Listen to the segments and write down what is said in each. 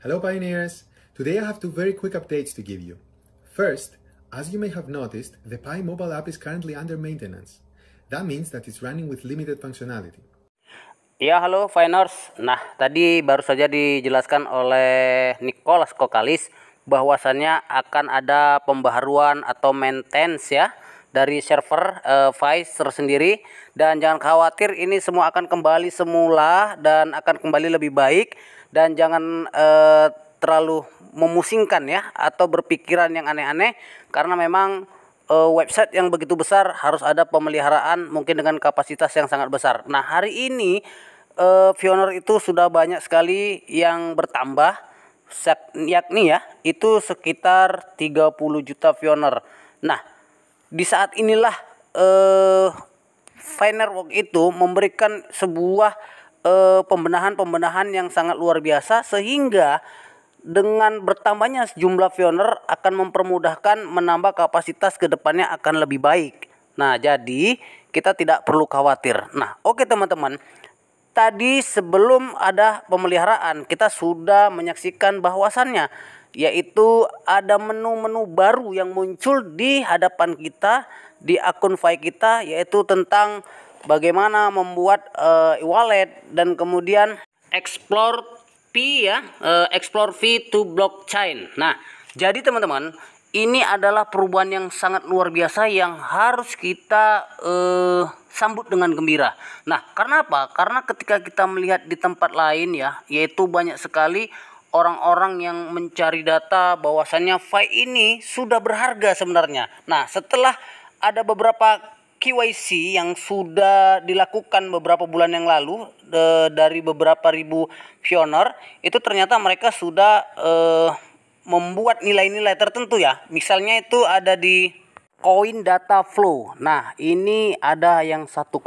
Hello Pioneers! Today I have two very quick updates to give you. First, as you may have noticed, the Pi mobile app is currently under maintenance. That means that it's running with limited functionality. Ya, halo Finers. Nah, tadi baru saja dijelaskan oleh Nicholas Kokalis bahwasannya akan ada pembaharuan atau maintenance ya dari server Vice tersendiri, dan jangan khawatir, ini semua akan kembali semula dan akan kembali lebih baik, dan jangan terlalu memusingkan ya atau berpikiran yang aneh-aneh, karena memang website yang begitu besar harus ada pemeliharaan mungkin dengan kapasitas yang sangat besar. Nah, hari ini viewer itu sudah banyak sekali yang bertambah, yakni ya itu sekitar 30 juta viewer. Nah, di saat inilah Firework itu memberikan sebuah pembenahan yang sangat luar biasa, sehingga dengan bertambahnya jumlah viewer akan mempermudahkan menambah kapasitas ke depannya akan lebih baik. Nah, jadi kita tidak perlu khawatir. Nah, oke teman-teman. Tadi sebelum ada pemeliharaan kita sudah menyaksikan bahwasannya yaitu ada menu-menu baru yang muncul di hadapan kita di akun Fi kita, yaitu tentang bagaimana membuat e-wallet dan kemudian explore fee to blockchain. Nah, jadi teman-teman, ini adalah perubahan yang sangat luar biasa yang harus kita sambut dengan gembira. Nah, karena apa? Karena ketika kita melihat di tempat lain ya, yaitu banyak sekali orang-orang yang mencari data bahwasannya Fi ini sudah berharga sebenarnya. Nah, setelah ada beberapa KYC yang sudah dilakukan beberapa bulan yang lalu dari beberapa ribu viewer, itu ternyata mereka sudah membuat nilai-nilai tertentu ya. Misalnya itu ada di Koin data flow. Nah, ini ada yang 1,9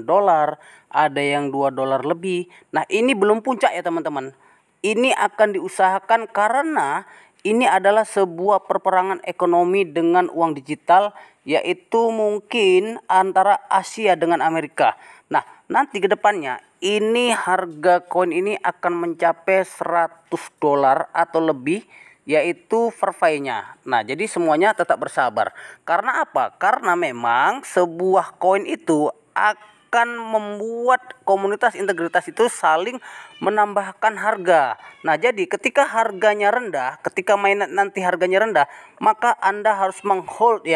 dolar, ada yang 2 dolar lebih. Nah, ini belum puncak ya teman-teman. Ini akan diusahakan karena ini adalah sebuah perperangan ekonomi dengan uang digital, yaitu mungkin antara Asia dengan Amerika. Nah, nanti ke depannya ini harga koin ini akan mencapai 100 dolar atau lebih, yaitu verify-nya. Nah, jadi semuanya tetap bersabar. Karena apa? Karena memang sebuah koin itu akan membuat komunitas integritas itu saling menambahkan harga. Nah, jadi ketika harganya rendah, ketika mainan nanti harganya rendah, maka Anda harus menghold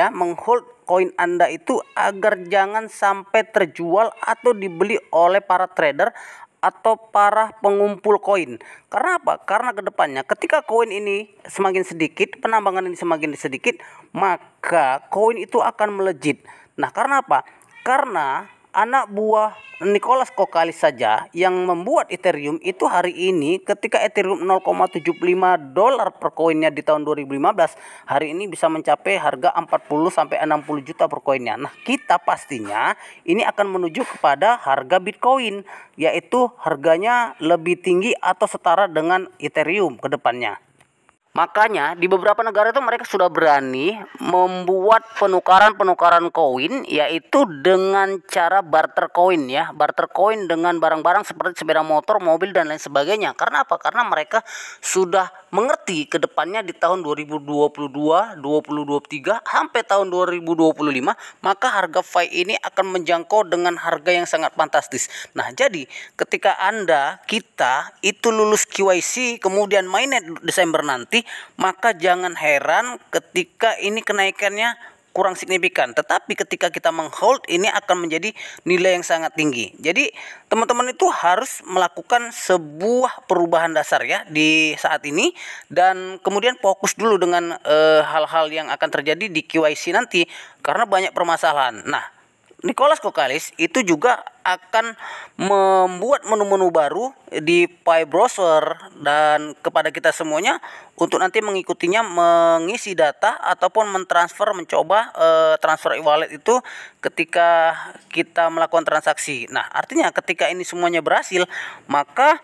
koin Anda itu agar jangan sampai terjual atau dibeli oleh para trader atau para pengumpul koin. Karena apa? Karena kedepannya ketika koin ini semakin sedikit, penambangan ini semakin sedikit, maka koin itu akan melejit. Nah, karena apa? Karena anak buah Nicholas Kokalis saja yang membuat Etherium itu hari ini ketika Etherium 0,75 dolar per koinnya di tahun 2015, hari ini bisa mencapai harga 40 sampai 60 juta per koinnya. Nah, kita pastinya ini akan menuju kepada harga Bitcoin, yaitu harganya lebih tinggi atau setara dengan Etherium ke depannya. Makanya di beberapa negara itu mereka sudah berani membuat penukaran koin, yaitu dengan cara barter koin ya. Barter koin dengan barang-barang seperti sepeda motor, mobil dan lain sebagainya. Karena apa? Karena mereka sudah mengerti ke depannya di tahun 2022, 2023 sampai tahun 2025, maka harga Fi ini akan menjangkau dengan harga yang sangat fantastis. Nah, jadi ketika kita itu lulus KYC kemudian mainnet Desember nanti, maka jangan heran ketika ini kenaikannya kurang signifikan. Tetapi ketika kita menghold, ini akan menjadi nilai yang sangat tinggi. Jadi teman-teman itu harus melakukan sebuah perubahan dasar ya di saat ini, dan kemudian fokus dulu dengan hal-hal yang akan terjadi di KYC nanti, karena banyak permasalahan. Nah, Nicholas Kokalis itu juga akan membuat menu-menu baru di Pi browser dan kepada kita semuanya untuk nanti mengikutinya, mengisi data ataupun mencoba transfer e-wallet itu ketika kita melakukan transaksi. Nah, artinya ketika ini semuanya berhasil, maka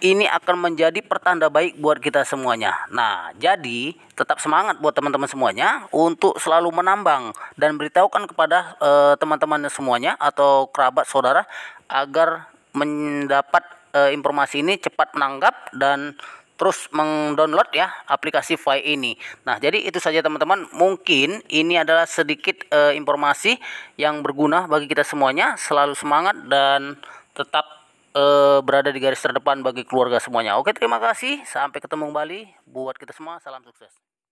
ini akan menjadi pertanda baik buat kita semuanya. Nah, jadi tetap semangat buat teman-teman semuanya untuk selalu menambang dan beritahukan kepada teman-teman semuanya atau kerabat saudara agar mendapat informasi ini cepat menanggap dan terus mendownload ya aplikasi Fi ini. Nah, jadi itu saja teman-teman. Mungkin ini adalah sedikit informasi yang berguna bagi kita semuanya. Selalu semangat dan tetap berada di garis terdepan bagi keluarga semuanya. Oke, terima kasih. Sampai ketemu kembali. Buat kita semua, salam sukses.